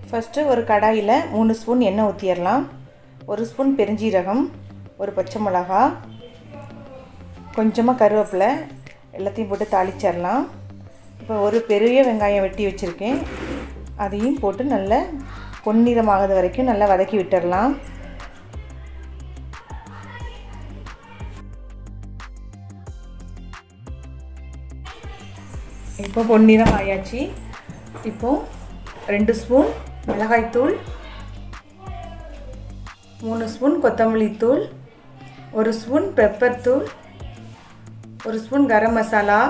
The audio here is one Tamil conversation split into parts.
ஃபஸ்ட்டு ஒரு கடாயில் 3 ஸ்பூன் எண்ணெய் ஊற்றிடலாம். 1 ஸ்பூன் பெருஞ்சீரகம், ஒரு பச்சை மிளகா, கொஞ்சமாக கருவேப்பிலை எல்லாத்தையும் போட்டு தாளிச்சிடலாம். இப்போ ஒரு பெரிய வெங்காயம் வெட்டி வச்சுருக்கேன், அதையும் போட்டு நல்லா பொன்னிறமாகிறது வரைக்கும் நல்லா வதக்கி விட்டுடலாம். இப்போ பொன்னிறம் ஆயாச்சு. இப்போது 2 ஸ்பூன் மிளகாய்த்தூள், 3 ஸ்பூன் கொத்தமல்லி தூள், 1 ஸ்பூன் பெப்பர் தூள், 1 ஸ்பூன் கரம் மசாலா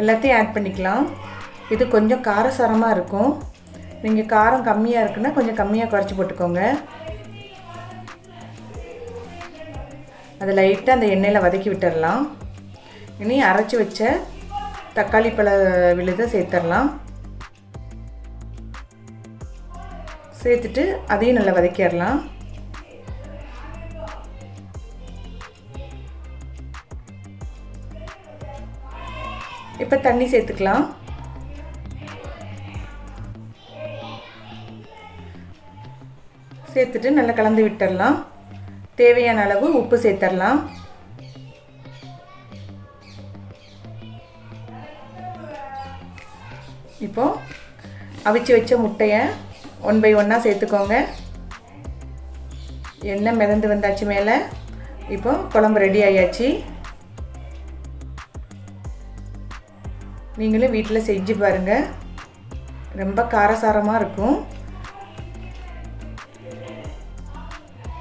எல்லாத்தையும் ஆட் பண்ணிக்கலாம். இது கொஞ்சம் காரசாரமாக இருக்கும். நீங்கள் காரம் கம்மியாக இருக்குன்னா கொஞ்சம் கம்மியாக குறைச்சி போட்டுக்கோங்க. அதை லைட்டாக அந்த எண்ணெயில் வதக்கி விட்டுடலாம். இனி அரைச்சி வச்ச தக்காளி பழ விழுதை சேர்த்துடலாம். சேர்த்துட்டு அதையும் நல்லா வதக்கிடலாம். இப்போ தண்ணி சேர்த்துக்கலாம். சேர்த்துட்டு நல்லா கலந்து விட்டுடலாம். தேவையான அளவு உப்பு சேர்த்துடலாம். இப்போ அவிச்சு வச்ச முட்டையை 1 by 1 சேர்த்துக்கோங்க. எண்ணெய் மிதந்து வந்தாச்சு மேலே. இப்போ குழம்பு ரெடி ஆயாச்சு. நீங்களும் வீட்டில் செஞ்சு பாருங்கள், ரொம்ப காரசாரமாக இருக்கும்.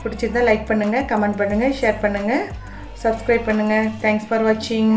பிடிச்சிருந்தா லைக் பண்ணுங்கள், கமெண்ட் பண்ணுங்கள், ஷேர் பண்ணுங்கள், சப்ஸ்கிரைப் பண்ணுங்கள். தேங்க்ஸ் ஃபார் வாட்சிங்.